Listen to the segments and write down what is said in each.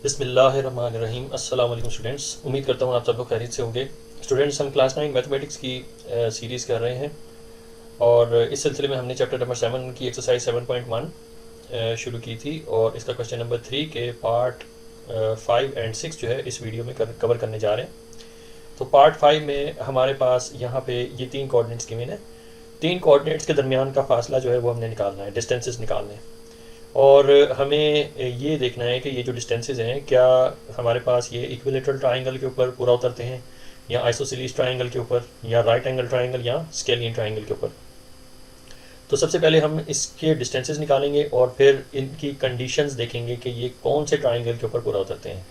बिस्मिल्लाहिर्रहमानिर्रहीम। अस्सलाम वालेकुम स्टूडेंट्स, उम्मीद करता हूँ आप सब लोग खैरियत से होंगे। स्टूडेंट्स, हम क्लास 9 मैथमेटिक्स की सीरीज़ कर रहे हैं और इस सिलसिले में हमने चैप्टर नंबर 7 की एक्सरसाइज 7.1 शुरू की थी और इसका क्वेश्चन नंबर 3 के पार्ट 5 एंड 6 जो है इस वीडियो में कवर करने जा रहे हैं। तो पार्ट 5 में हमारे पास यहाँ पे ये 3 कोऑर्डिनेट्स गिवन है। 3 कोऑर्डिनेट्स के दरमियान का फासला जो है वो हमने निकालना है, डिस्टेंसेस निकालने हैं और हमें ये देखना है कि ये जो डिस्टेंसेस हैं क्या हमारे पास ये इक्विलेटरल ट्राइंगल के ऊपर पूरा उतरते हैं या आइसोसेलेस ट्राइंगल के ऊपर या राइट एंगल ट्राइंगल या स्केलियन ट्राइंगल के ऊपर। तो सबसे पहले हम इसके डिस्टेंसेस निकालेंगे और फिर इनकी कंडीशंस देखेंगे कि ये कौन से ट्राइंगल के ऊपर पूरा उतरते हैं।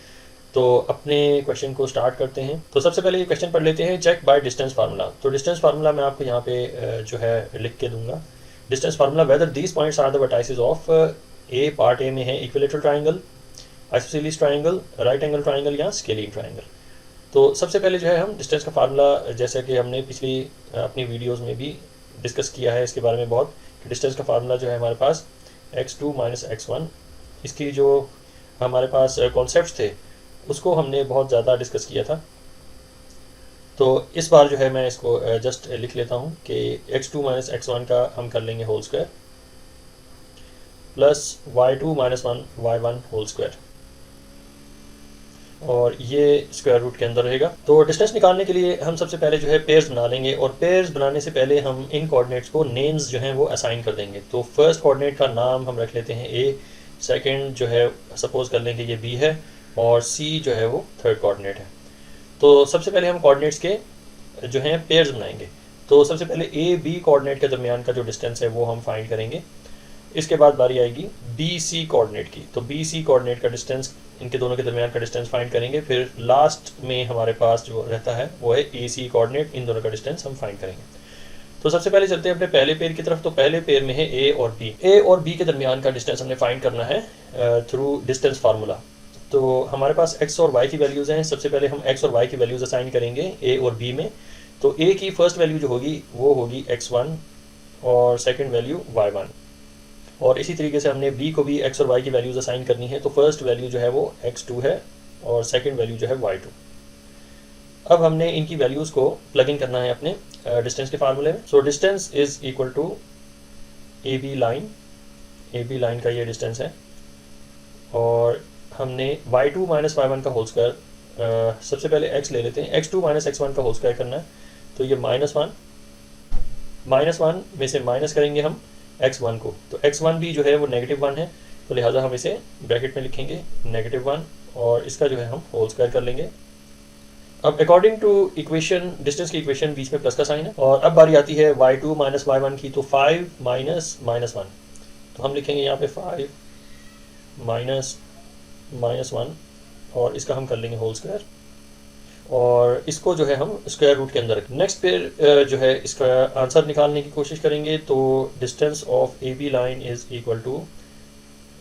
तो अपने क्वेश्चन को स्टार्ट करते हैं। तो सबसे पहले ये क्वेश्चन पढ़ लेते हैं, चेक बाय डिस्टेंस फार्मूला। तो डिस्टेंस फार्मूला मैं आपको यहाँ पे जो है लिख के दूंगा। Distance formula whether these points are the vertices of a, part a में है equilateral triangle, isosceles triangle, right angle triangle या स्केलियन ट्राइंगल। तो सबसे पहले जो है हम डिस्टेंस का फार्मूला, जैसे कि हमने पिछली अपनी वीडियोस में भी डिस्कस किया है इसके बारे में बहुत, कि डिस्टेंस का फार्मूला जो है हमारे पास x2 - x1, इसकी जो हमारे पास कॉन्सेप्ट थे उसको हमने बहुत ज़्यादा डिस्कस किया था। तो इस बार जो है मैं इसको जस्ट लिख लेता हूँ कि x2 - x1 का हम कर लेंगे whole square plus y2 - 1 y1 whole square और ये स्क्वायर रूट के अंदर रहेगा। तो डिस्टेंस निकालने के लिए हम सबसे पहले जो है पेयर्स बना लेंगे और पेयर्स बनाने से पहले हम इन कोऑर्डिनेट्स को नेम्स जो हैं वो असाइन कर देंगे। तो फर्स्ट कोऑर्डिनेट का नाम हम रख लेते हैं a, सेकंड जो है सपोज कर लेंगे ये b है और c जो है वो थर्ड कोऑर्डिनेट है। तो सबसे पहले हम कोऑर्डिनेट्स के जो हैं पेयर्स बनाएंगे। तो सबसे पहले a b कोऑर्डिनेट के दरमियान का जो डिस्टेंस है वो हम फाइंड करेंगे। इसके बाद बारी आएगी बी सी कोऑर्डिनेट की। तो बी सी कोऑर्डिनेट का डिस्टेंस, इनके दोनों के दरमियान का डिस्टेंस फाइंड करेंगे। फिर लास्ट में हमारे पास जो रहता है वो है ए सी कोऑर्डिनेट, इन दोनों का डिस्टेंस हम फाइंड करेंगे। तो सबसे पहले चलते हैं अपने पहले पेयर की तरफ। तो पहले पेयर में है ए और बी। ए और बी के दरमियान का डिस्टेंस हमने फाइंड करना है थ्रू डिस्टेंस फार्मूला। तो हमारे पास एक्स और वाई की वैल्यूज़ हैं। सबसे पहले हम एक्स और वाई की वैल्यूज़ असाइन करेंगे ए और बी में। तो ए की फर्स्ट वैल्यू जो होगी वो होगी x1 और सेकेंड वैल्यू y1 और इसी तरीके से हमने b को भी x और y की वैल्यूज़ असाइन करनी है। तो फर्स्ट वैल्यू जो है वो x2 है और सेकंड वैल्यू जो है y2। अब हमने इनकी वैल्यूज़ को प्लग इन करना है अपने डिस्टेंस के फार्मूले में। So distance is equal to A B line का ये डिस्टेंस है और हमने y2 - y1 का होल स्क्वायर, सबसे पहले x ले लेते हैं, x2 - x1 का होल स्क्वायर करना है। तो ये -1 में से माइनस करेंगे हम x1 को। तो x1 भी जो है वो -1 है, तो लिहाजा हम इसे ब्रैकेट में लिखेंगे -1 और इसका जो है हम होल स्क्वायर कर लेंगे। अब अकॉर्डिंग टू इक्वेशन, डिस्टेंस की इक्वेशन बीच में प्लस का साइन है और अब बारी आती है y2 - y1 की। तो 5 - -1, तो हम लिखेंगे यहाँ पे 5 - -1 और इसका हम कर लेंगे होल स्क्वायर और इसको जो है हम स्क्वायर रूट के अंदर रखें। नेक्स्ट पेयर जो है इसका आंसर निकालने की कोशिश करेंगे। तो distance of A B line is equal to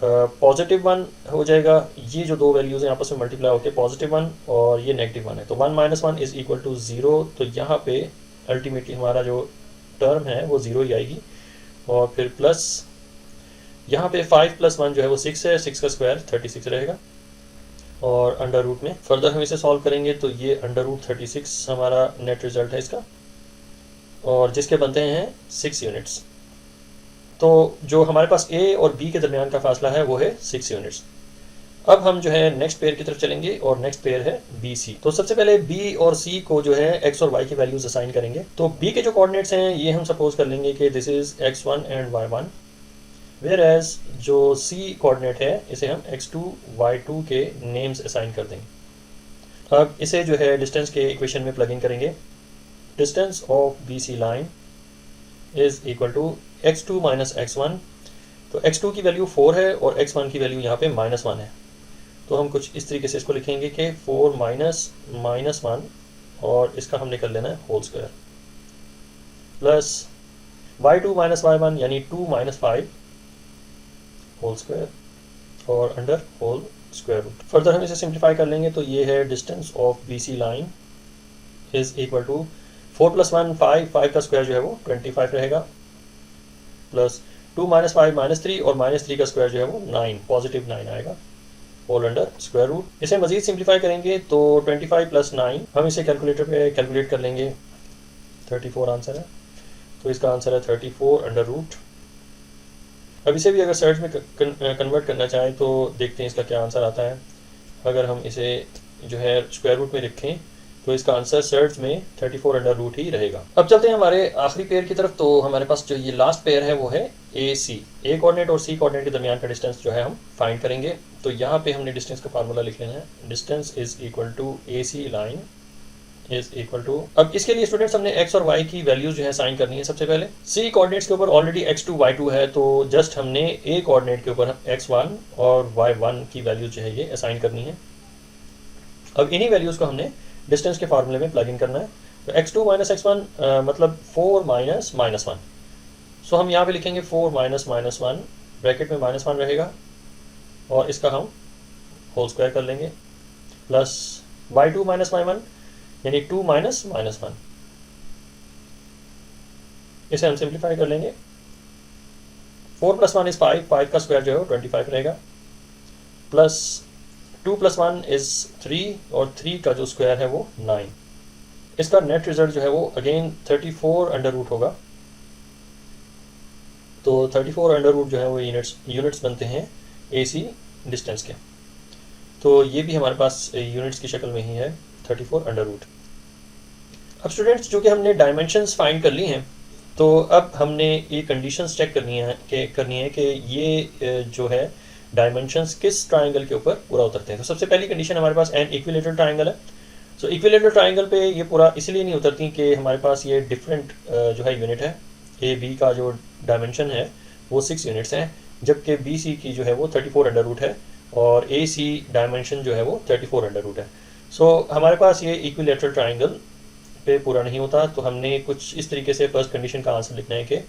+1 हो जाएगा। ये जो दो वैल्यूज़ हैं आपस में मल्टीप्लाई होकर +1 और ये -1 है। तो 1 - 1 इज इक्वल टू 0। तो यहाँ पे अल्टीमेटली हमारा जो टर्म है वो 0 ही आएगी और फिर प्लस यहाँ पे 5 + 1 जो है वो 6 है, 6 का स्क्वायर 36 रहेगा और अंडर रूट में फर्दर हम इसे सॉल्व करेंगे। तो ये √36 हमारा नेट रिजल्ट है इसका और जिसके बनते हैं 6 यूनिट्स। तो जो हमारे पास ए और बी के दरमियान का फासला है वो है 6 यूनिट्स। अब हम जो है नेक्स्ट पेयर की तरफ चलेंगे और नेक्स्ट पेयर है बी सी। तो सबसे पहले बी और सी को जो है एक्स और वाई की वैल्यूज असाइन करेंगे। तो बी के जो कोऑर्डिनेट्स हैं ये हम सपोज कर लेंगे कि this is x1 and y1, where as जो सी कोऑर्डिनेट है इसे हम x2 y2 के नेम्स असाइन कर देंगे। अब इसे जो है डिस्टेंस के इक्वेशन में प्लग इन करेंगे। Distance of B C line is equal to x2 - x1। तो x2 की वैल्यू 4 है और x1 की वैल्यू यहाँ पे -1 है। तो हम कुछ इस तरीके से इसको लिखेंगे कि 4 - -1 और इसका हमने कर लेना है whole square plus y2 - y1 यानी 2 - 5 होल स्क्वायर और under whole square root. Further हम इसे सिंप्लीफाई कर लेंगे। तो ये है distance of B C line is equal to 4 + 1 5 का स्क्वायर जो है वो 25 रहेगा प्लस 2 - 5 -3 और -3 का स्क्वायर जो है वो 9 +9 आएगा होल अंडर स्क्वायर रूट। इसे मजीद सिंप्लीफाई करेंगे तो 25 प्लस 9, हम इसे कैलकुलेटर पे कैलकुलेट कर लेंगे, 34 आंसर है। तो इसका आंसर है 34 अंडर रूट। अब इसे भी अगर सर्च में कन्वर्ट करना चाहें तो देखते हैं इसका क्या आंसर आता है। अगर हम इसे जो है स्क्वायर रूट में रखें तो इसका आंसर सर्च में 34 अंडर रूट ही रहेगा। अब चलते हैं हमारे आखिरी पेयर की तरफ। तो हमारे पास जो ये लास्ट पेयर है वो है ए सी। ए कोऑर्डिनेट और सी कोऑर्डिनेट के दरमियान का डिस्टेंस जो है हम फाइंड करेंगे। तो यहाँ पे हमने डिस्टेंस का फार्मूला लिख लेना है, distance is equal to A C line is equal to, अब इसके लिए स्टूडेंट्स हमने x और y की वैल्यूज जो है साइन करनी है। सबसे पहले c कोऑर्डिनेट्स के ऊपर ऑलरेडी x2 y2 है, तो जस्ट हमने a कोऑर्डिनेट के ऊपर x1 और y1 की वैल्यूज जो है ये असाइन करनी है। अब इन्हीं वैल्यूज को हमने डिस्टेंस के फार्मूले में प्लग इन करना है। तो x2 माइनस x1 मतलब 4 माइनस माइनस 1। सो हम यहाँ पे लिखेंगे 4 माइनस माइनस 1, ब्रैकेट में माइनस 1 रहेगा और इसका हम होल स्क्वायर कर लेंगे, प्लस y2 माइनस y1 यानी 2 माइनस माइनस 1। इसे हम सिंप्लीफाई कर लेंगे। 4 प्लस 1 इज 5, 5 का स्क्वायर जो है 25 रहेगा, प्लस 2 प्लस 1 इज 3 और 3 का जो स्क्वायर है वो 9। इसका नेट रिजल्ट जो है वो अगेन 34 अंडर रूट होगा। तो 34 अंडर रूट जो है वो यूनिट्स बनते हैं ए सी डिस्टेंस के। तो ये भी हमारे पास यूनिट्स की शक्ल में ही है, 34 अंडर रूट। अब स्टूडेंट्स जो कि हमने डायमेंशंस फाइंड कर ली हैं, तो अब हमने ये कंडीशंस चेक करनी है कि ये जो है डायमेंशंस किस ट्राइंगल के ऊपर पूरा उतरते हैं। तो सबसे पहली कंडीशन हमारे पास एन इक्विलेटरल ट्राइंगल है। सो इक्विलेटरल ट्राइंगल पे ये पूरा इसलिए नहीं उतरती कि हमारे पास ये डिफरेंट जो है यूनिट है। ए बी का जो डायमेंशन है वो 6 यूनिट्स हैं, जबकि बी सी की जो है वो 34 अंडर रूट है और ए सी डायमेंशन जो है वो 34 अंडर रूट है। सो हमारे पास ये इक्विलेटरल ट्राइंगल पे पूरा नहीं होता। तो हमने कुछ इस तरीके से फर्स्ट कंडीशन का आंसर लिखना है कि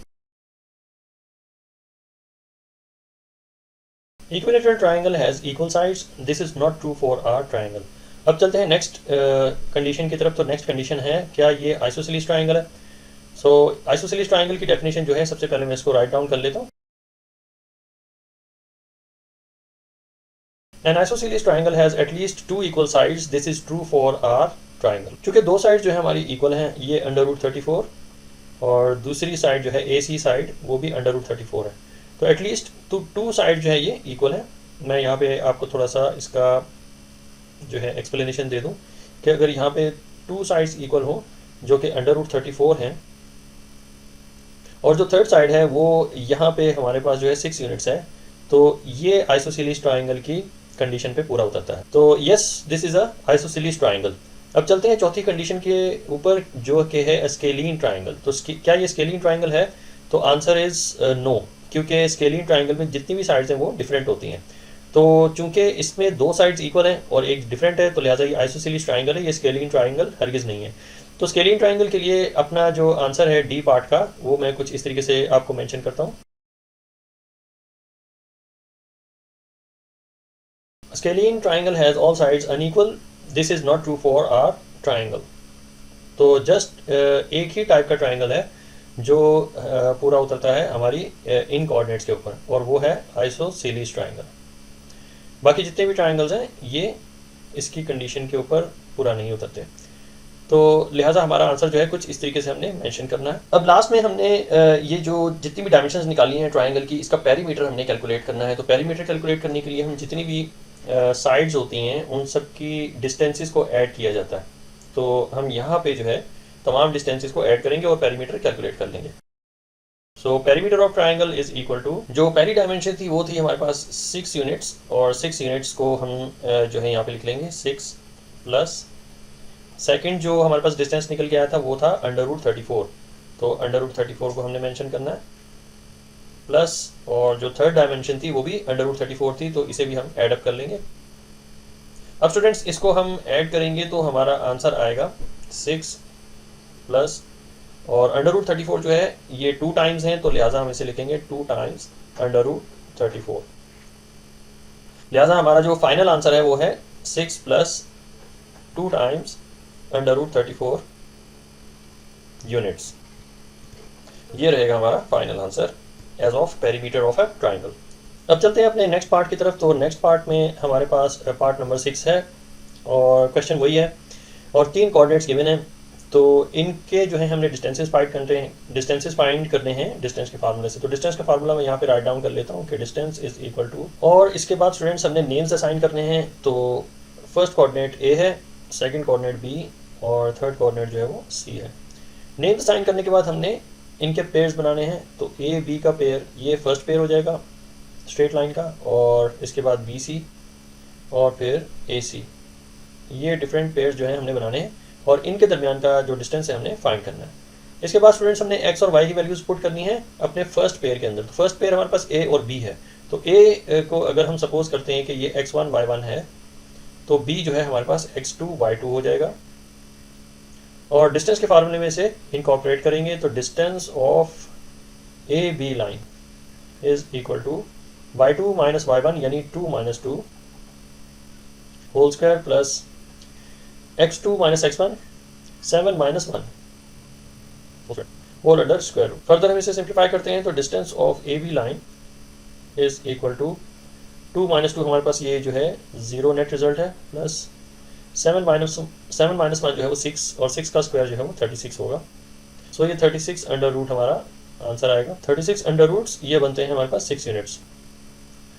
equilateral triangle has equal sides, this is not true for our triangle. अब चलते हैं नेक्स्ट कंडीशन की तरफ। तो नेक्स्ट कंडीशन है क्या ये आइसोसेलेस ट्राइंगल है। सो आइसोसेलेस ट्राइंगल की डेफिनेशन जो है, सबसे पहले मैं इसको राइट डाउन कर लेता हूँ। An isosceles triangle has at least 2 equal sides. This is true for our triangle. चूंकि दो साइड जो है हमारी इक्वल हैं, ये अंडर रूट 34 और दूसरी साइड जो है ए सी साइड वो भी अंडर रूट 34 है। तो एटलीस्ट टू साइड जो है ये इक्वल है। मैं यहाँ पे आपको थोड़ा सा इसका जो है एक्सप्लेनेशन दे दूँ कि अगर यहाँ पे 2 साइड्स इक्वल हो जो कि अंडर रूट 34 हैं और जो थर्ड साइड है वो यहाँ पे हमारे पास जो है 6 यूनिट्स है, तो ये आइसोसेलेस ट्राइंगल की कंडीशन पे पूरा उतरता है। तो yes, this is a isosceles triangle. अब चलते हैं चौथी कंडीशन के ऊपर जो कि है स्केलीन ट्राइंगल। तो क्या ये स्केलीन ट्राइंगल है? तो आंसर इज नो, क्योंकि स्केलीन ट्राइंगल में जितनी भी साइड्स हैं वो डिफरेंट होती हैं। तो चूंकि इसमें 2 साइड्स इक्वल हैं और एक डिफरेंट है, तो लिहाजा ये आइसोसेलेस ट्राइंगल है, ये स्केलीन ट्राइंगल हरगिज़ नहीं है। तो स्केलीन ट्राइंगल के लिए अपना जो आंसर है डी पार्ट का, वो मैं कुछ इस तरीके से आपको मेंशन करता हूँ। Scalene triangle has all sides unequal. This is not true for our triangle. तो जस्ट एक ही टाइप का ट्राइंगल है जो पूरा उतरता है हमारी इन कोऑर्डिनेट्स के ऊपर, और वो है आइसोसेलेस ट्राइंगल। बाकी जितने भी ट्राइंगल्स हैं ये इसकी कंडीशन के ऊपर पूरा नहीं उतरते। तो लिहाजा हमारा आंसर जो है कुछ इस तरीके से हमने मेंशन करना है। अब लास्ट में हमने ये जो जितनी भी डायमेंशंस निकाली हैं ट्राइंगल की, इसका पेरीमीटर हमने कैलकुलेट करना है। तो पेरीमीटर कैलकुलेट करने के लिए हम जितनी भी साइड्स होती हैं उन सब की डिस्टेंसेस को ऐड किया जाता है। तो हम यहाँ पे जो है तमाम डिस्टेंसेस को ऐड करेंगे और पेरीमीटर कैलकुलेट कर लेंगे। So perimeter of triangle is equal to, जो पहली डायमेंशन थी वो थी हमारे पास 6 यूनिट्स, और 6 यूनिट्स को हम जो है यहाँ पे लिख लेंगे 6 प्लस सेकंड जो हमारे पास डिस्टेंस निकल के आया था वो था अंडर रूट 34। तो अंडर रूट 34 को हमने मेंशन करना है, प्लस और जो थर्ड डायमेंशन थी वो भी अंडर रूट 34 थी, तो इसे भी हम ऐड अप कर लेंगे। अब स्टूडेंट्स इसको हम ऐड करेंगे तो हमारा आंसर आएगा 6 प्लस, और अंडर रूट 34 जो है ये 2 टाइम्स हैं, तो लिहाजा हम इसे लिखेंगे 2 टाइम्स अंडर रूट 34। लिहाजा हमारा जो फाइनल आंसर है वो है 6 plus 2 times under root 34 units. ये रहेगा हमारा final answer as of perimeter of a triangle. अब चलते हैं अपने नेक्स्ट पार्ट की तरफ। तो नेक्स्ट पार्ट में हमारे पास पार्ट नंबर 6 है और क्वेश्चन वही है और 3 कोऑर्डिनेट्स गिवन हैं। तो इनके जो है हमने डिस्टेंसेस फाइंड करने हैं डिस्टेंस के फार्मूले से। तो डिस्टेंस का फार्मूला मैं यहाँ पे राइट डाउन कर लेता हूँ कि डिस्टेंस इज इक्वल टू, और इसके बाद स्टूडेंट्स हमने नेम्स असाइन करने हैं। तो फर्स्ट कोऑर्डिनेट ए है, सेकंड कोऑर्डिनेट बी और थर्ड कोऑर्डिनेट जो है वो सी है। नेम्स असाइन करने के बाद हमने इनके पेयर्स बनाने हैं। तो ए बी का पेयर, ये फर्स्ट पेयर हो जाएगा स्ट्रेट लाइन का, और इसके बाद बी सी और फिर ए सी, ये डिफरेंट पेयर्स जो है हमने बनाने हैं और इनके दरमियान का जो डिस्टेंस है हमने फाइंड करना है। इसके बाद स्टूडेंट्स हमने एक्स और वाई की वैल्यूज पुट करनी है अपने फर्स्ट पेयर के अंदर। तो फर्स्ट पेयर हमारे पास ए और बी है। तो ए को अगर हम सपोज करते हैं कि ये x1 y1 है, तो बी जो है हमारे पास x2 y2 हो जाएगा। और डिस्टेंस के फार्मूले में से इनकॉर्पोरेट करेंगे तो distance of A B line is equal to y2 minus y1 यानी 2 minus 2 whole square plus x2 minus x1 7 minus 1 whole under square root. Further हम इसे सिंप्लीफाई करते हैं तो distance of A B line is equal to 2 minus 2, हमारे पास ये जो है 0 नेट रिजल्ट है, प्लस 7 माइनस 1 जो है वो 6 और 6 का स्क्वायर जो है वो 36 होगा। सो ये 36 अंडर रूट हमारा आंसर आएगा। 36 अंडर रूट्स ये बनते हैं हमारे पास 6 यूनिट्स।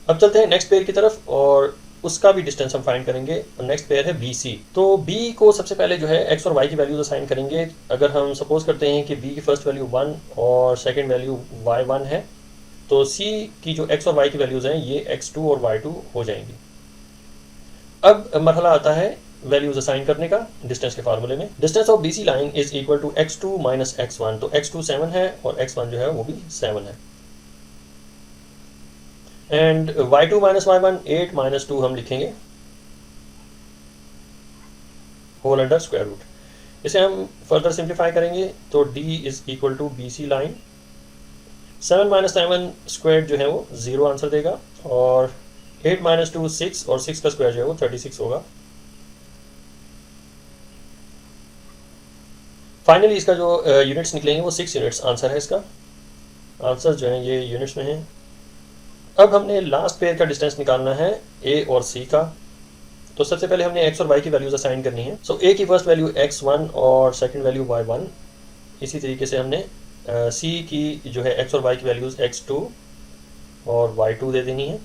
अब चलते हैं नेक्स्ट पेयर की तरफ और उसका भी डिस्टेंस हम फाइंड करेंगे। नेक्स्ट पेयर है बी सी। तो बी को सबसे पहले जो है एक्स और वाई की वैल्यूज असाइन करेंगे। अगर हम सपोज करते हैं कि बी की फर्स्ट वैल्यू 1 और सेकंड वैल्यू y1 है, तो सी की जो एक्स और वाई की वैल्यूज हैं ये x2 और y2 हो जाएंगी। अब मरहला आता है वैल्यूज असाइन करने का डिस्टेंस के फार्मूले में। Distance of B C line is equal to x2 minus x1। तो x2 7 है और x1 जो है वो भी 7 है। And y2 minus y1 8 minus 2 हम लिखेंगे होल अंडर स्क्वायर रूट। इसे हम फर्दर सिंप्लीफाई करेंगे तो d is equal to B C line 7 minus 7 square जो है वो 0 आंसर देगा, और 8 माइनस 2 6 और 6 का स्क्वायर जो है वो 36 होगा। फाइनली इसका जो यूनिट्स निकलेंगे वो 6 यूनिट्स आंसर है। इसका आंसर जो है ये यूनिट्स में है। अब हमने लास्ट पेयर का डिस्टेंस निकालना है ए और सी का। तो सबसे पहले हमने एक्स और वाई की वैल्यूज असाइन करनी है। सो ए की फर्स्ट वैल्यू x1 और सेकंड वैल्यू y1। इसी तरीके से हमने सी की जो है एक्स और वाई की वैल्यूज x2 और y2 दे देनी है।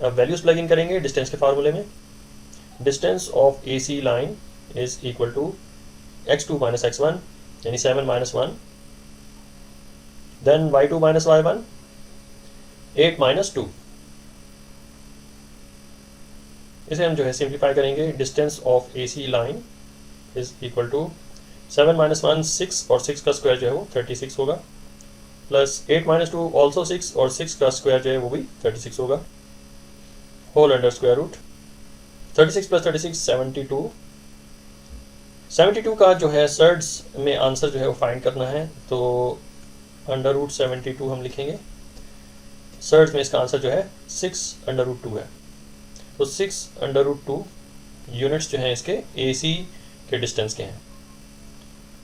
अब वैल्यूज प्लग इन करेंगे डिस्टेंस के फार्मूले में। Distance of A C line is equal to x2 minus x1 यानी 7 minus 1, then y2 minus y1 8 minus 2। इसे हम जो है सिंप्लीफाई करेंगे। Distance of A C line is equal to 7 minus 1 6 और 6 का स्क्वायर जो है वो 36 होगा, प्लस 8 माइनस 2 ऑल्सो 6 और 6 का स्क्वायर जो है वो भी 36 होगा, whole under square root. 36 plus 36 72। 72 का जो है सर्ड्स में आंसर जो है वो फाइंड करना है। तो अंडर रूट 72 हम लिखेंगे। सर्ड्स में इसका आंसर जो है 6 अंडर रूट 2 है। तो 6 अंडर रूट 2 यूनिट्स जो हैं इसके ए सी के डिस्टेंस के हैं।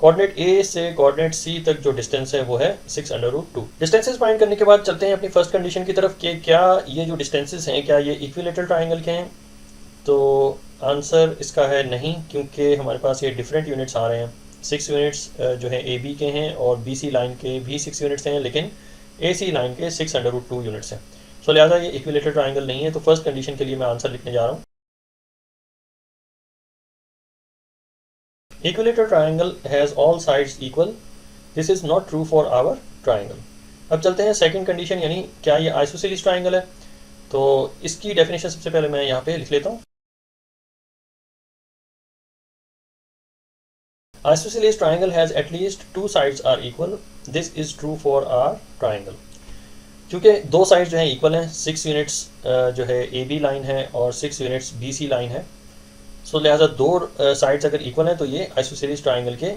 कोऑर्डिनेट ए से कोऑर्डिनेट सी तक जो डिस्टेंस है वो है 6 अंडर रूट 2। डिस्टेंसेस फाइंड करने के बाद चलते हैं अपनी फर्स्ट कंडीशन की तरफ कि क्या ये जो डिस्टेंसेस हैं क्या ये इक्विलेटरल ट्राइंगल के हैं। तो आंसर इसका है नहीं, क्योंकि हमारे पास ये डिफरेंट यूनिट्स आ रहे हैं। 6 यूनिट्स जो है ए बी के हैं और बी सी लाइन के भी 6 यूनिट्स हैं, लेकिन ए सी लाइन के 6 अंडर रूट 2 यूनिट्स हैं। सो लिहाजा ये इक्विलेटरल ट्राइंगल नहीं है। तो फर्स्ट कंडीशन के लिए मैं आंसर लिखने जा रहा हूँ। Equilateral triangle has all sides equal, this is not true for our triangle. अब चलते हैं सेकंड कंडीशन, यानी क्या ये आइसोसेलेस ट्राइंगल है। तो इसकी डेफिनेशन सबसे पहले मैं यहाँ पे लिख लेता हूँ। Isosceles triangle has at least 2 sides are equal. This is true for our triangle. क्योंकि 2 साइड्स जो हैं इक्वल हैं, 6 यूनिट्स जो है ए बी लाइन है और 6 यूनिट्स बी सी लाइन है। सो लिहाजा 2 साइड्स अगर इक्वल हैं तो ये आइसोसेलेस ट्राइंगल के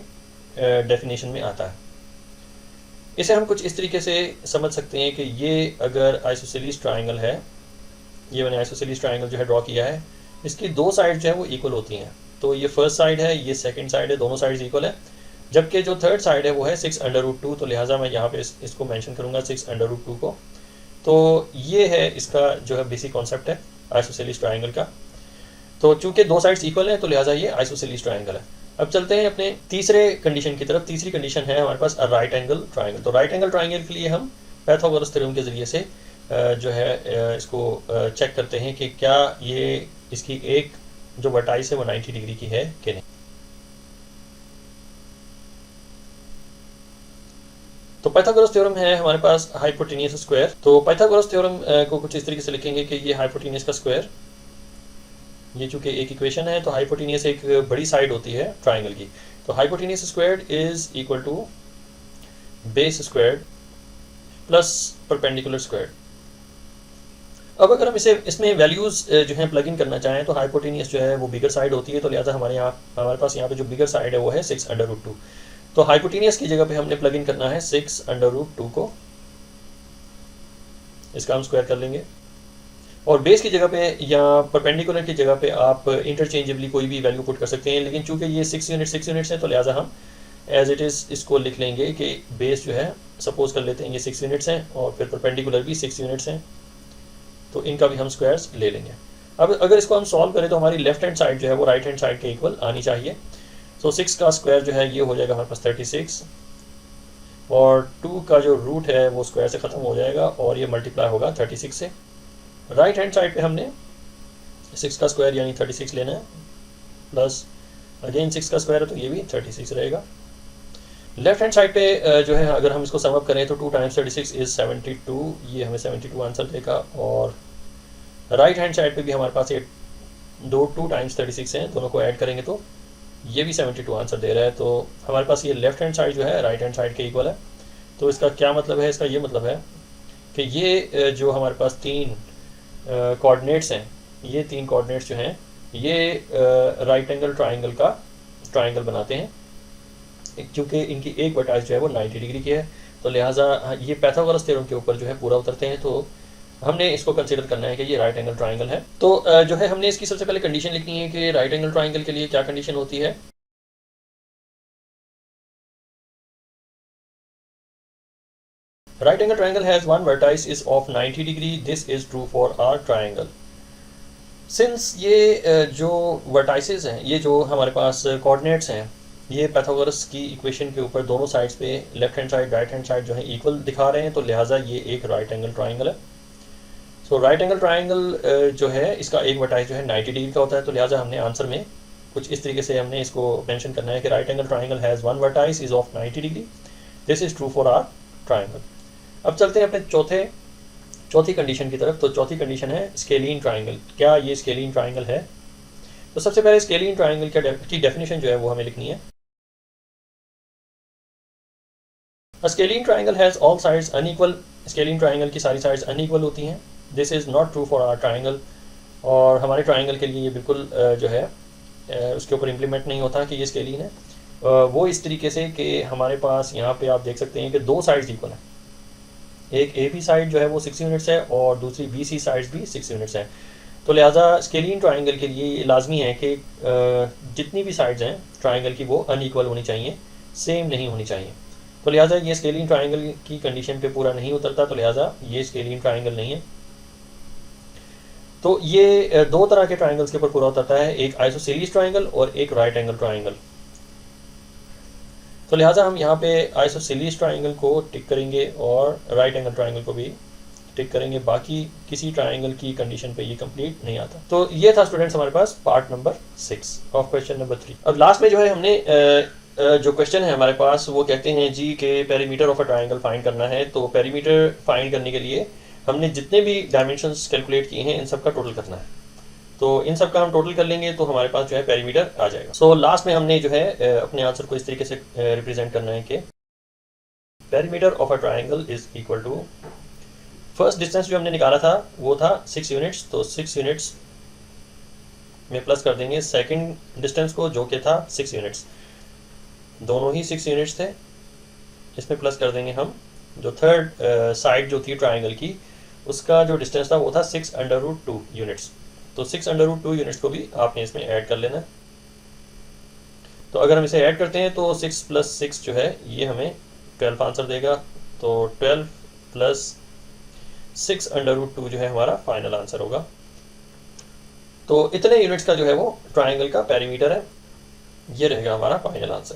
डेफिनेशन में आता है। इसे हम कुछ इस तरीके से समझ सकते हैं कि ये अगर आइसोसेलेस ट्राइंगल है, ये मैंने आइसोसेलेस ट्राइंगल जो है ड्रॉ किया है, इसकी 2 साइड जो है वो इक्वल होती हैं। तो ये फर्स्ट साइड है, ये सेकंड साइड है, दोनों साइड्स इक्वल है। जबकि जो थर्ड साइड है वो है 6 अंडर रूट 2। तो लिहाजा मैं यहाँ पे इसको मेंशन करूँगा 6 अंडर रूट 2 को। तो ये है इसका जो है बेसिक कॉन्सेप्ट है आइसोसेलेस ट्राइंगल का। तो चूंकि दो साइड्स इक्वल हैं तो लिहाजा ये आइसोसेलेस ट्राइंगल है। अब चलते हैं अपने तीसरे कंडीशन की तरफ। तीसरी कंडीशन है हमारे पास राइट एंगल ट्राइंगल। तो राइट एंगल ट्राइंगल के लिए हम पाइथागोरस थ्योरम के ज़रिए से जो है इसको चेक करते हैं कि क्या ये इसकी एक जो वर्टाइस है वो 90 डिग्री की है कि नहीं। तो पाइथागोरस थ्योरम है हमारे पास हाइपोटेनियस स्क्वायर। तो पाइथागोरस थ्योरम को कुछ इस तरीके से लिखेंगे कि ये हाइपोटेनियस का स्क्वायर, ये चूंकि एक इक्वेशन है तो हाइपोटेनियस एक बड़ी साइड होती है ट्राइंगल की। तो hypotenuse square is equal to base square plus perpendicular square. अब अगर हम इसमें वैल्यूज जो है प्लग इन करना चाहें तो हाइपोटेनियस जो है वो बिगर साइड होती है, तो लिहाजा हमारे पास यहाँ पे जो बिगर साइड है वो है 6√2। तो हाइपोटेनियस की जगह पे हमने प्लग इन करना है 6√2 को, इसका हम स्क्वायर कर लेंगे। और बेस की जगह पे या परपेंडिकुलर की जगह पे आप इंटरचेंजेबली कोई भी वैल्यू पुट कर सकते हैं, लेकिन चूंकि ये 6 यूनिट्स है तो लिहाजा हम एज इट इज़ इसको लिख लेंगे कि बेस जो है सपोज कर लेते हैं ये 6 यूनिट्स हैं और फिर परपेंडिकुलर भी 6 यूनिट्स हैं, तो इनका भी हम स्क्वायर्स ले लेंगे। अब अगर इसको हम सॉल्व करें तो हमारी लेफ्ट हैंड साइड जो है वो राइट हैंड साइड के इक्वल आनी चाहिए। सो 6 का स्क्वायर जो है ये हो जाएगा हमारे पास 36 और 2 का जो रूट है वो स्क्वायर से ख़त्म हो जाएगा और ये मल्टीप्लाई होगा 36 से। राइट हैंड साइड पे हमने 6 का स्क्वायर यानी 36 लेना है प्लस अगेन 6 का स्क्वायर है तो ये भी 36 रहेगा। लेफ्ट हैंड साइड पे जो है अगर हम इसको सम अप करें तो 2 टाइम्स 36 इज 72, ये हमें 72 आंसर देगा। और राइट हैंड साइड पे भी हमारे पास ये 2 टाइम्स 36 हैं, दोनों को ऐड करेंगे तो ये भी 72 आंसर दे रहा है। तो हमारे पास ये लेफ्ट हैंड साइड जो है राइट हैंड साइड के इक्वल है। तो इसका क्या मतलब है? इसका ये मतलब है कि ये जो हमारे पास 3 कोऑर्डिनेट्स हैं, ये 3 कोऑर्डिनेट्स जो हैं ये राइट एंगल ट्राइंगल का ट्राइंगल बनाते हैं, क्योंकि इनकी एक वर्टाइस जो है वो 90 डिग्री की है। तो लिहाजा ये पाइथागोरस थ्योरम के ऊपर जो है पूरा उतरते हैं। तो हमने इसको कंसीडर करना है कि ये राइट एंगल ट्राइंगल है। तो जो है हमने इसकी सबसे पहले कंडीशन लिखनी है कि राइट एंगल ट्राइंगल के लिए क्या कंडीशन होती है। Right angle triangle has one vertex is of 90 degree, this is true for our triangle. सिंस ये जो वर्टाइसेस हैं, ये जो हमारे पास कोऑर्डिनेट्स हैं, ये पाइथागोरस की इक्वेशन के ऊपर दोनों साइड्स पे left hand side right hand side जो है इक्वल दिखा रहे हैं, तो लिहाजा ये एक राइट एंगल ट्राइंगल है। सो राइट एंगल ट्राइंगल जो है इसका एक वर्टाइस जो है 90 डिग्री का होता है। तो लिहाजा हमने आंसर में कुछ इस तरीके से हमने इसको मेंशन करना है कि right angle triangle has one vertex is of 90 degree, this is true for our triangle. अब चलते हैं अपने चौथी कंडीशन की तरफ। तो चौथी कंडीशन है स्केलीन ट्राइंगल। क्या ये स्केलीन ट्राइंगल है? तो सबसे पहले स्केलीन ट्राइंगल की डेफिनेशन जो है वो हमें लिखनी है। Scalene triangle has all sides unequal. Scalene triangle की सारी साइड्स अनइक्वल होती हैं। This is not true for our triangle. और हमारे ट्राइंगल के लिए ये बिल्कुल जो है उसके ऊपर इम्प्लीमेंट नहीं होता कि ये स्केलीन है। वो इस तरीके से कि हमारे पास यहाँ पे आप देख सकते हैं कि दो साइड्स इक्वल हैं। एक ए बी साइड जो है वो 6 यूनिट्स है और दूसरी बी सी साइड्स भी 6 यूनिट्स हैं। तो लिहाजा स्केलीन ट्राइंगल के लिए ये लाजमी है कि जितनी भी साइड्स हैं ट्राइंगल की वो अनइक्वल होनी चाहिए, सेम नहीं होनी चाहिए। तो लिहाजा ये स्केलीन ट्राइंगल की कंडीशन पे पूरा नहीं उतरता, तो लिहाजा ये स्केलीन ट्राइंगल नहीं है। तो ये दो तरह के ट्राइंगल्स के ऊपर पूरा उतरता है, एक आइसोसेलेस ट्राइंगल और एक राइट एंगल ट्राइंगल। तो लिहाजा हम यहाँ पे आइसोसेलेस ट्राइंगल को टिक करेंगे और राइट एंगल ट्राइंगल को भी टिक करेंगे। बाकी किसी ट्राइंगल की कंडीशन पे ये कंप्लीट नहीं आता। तो ये था स्टूडेंट्स हमारे पास part number 6 of question number 3। अब लास्ट में जो है हमने जो क्वेश्चन है हमारे पास वो कहते हैं जी के perimeter of a triangle find करना है। तो पेरीमीटर फाइंड करने के लिए हमने जितने भी डायमेंशंस कैलकुलेट किए हैं इन सब का टोटल करना है। तो इन सब का हम टोटल कर लेंगे तो हमारे पास जो है पेरीमीटर आ जाएगा। सो लास्ट में हमने जो है अपने आंसर को इस तरीके से रिप्रेजेंट करना है कि perimeter of a triangle is equal to, first distance जो हमने निकाला था वो था 6 यूनिट्स, तो 6 यूनिट्स में प्लस कर देंगे सेकंड डिस्टेंस को जो कि था 6 यूनिट्स, दोनों ही 6 यूनिट्स थे, इसमें प्लस कर देंगे हम जो थर्ड साइड जो थी ट्राइंगल की उसका जो डिस्टेंस था वो था 6√2 यूनिट्स। तो 6√2 यूनिट्स को भी आपने इसमें ऐड कर लेना। तो अगर हम इसे ऐड करते हैं तो 6 + 6 जो है ये हमें 12 आंसर देगा। तो 12 + 6√2 जो है हमारा फाइनल आंसर होगा। तो इतने यूनिट्स का जो है वो ट्राइंगल का पेरीमीटर है, ये रहेगा हमारा फाइनल आंसर।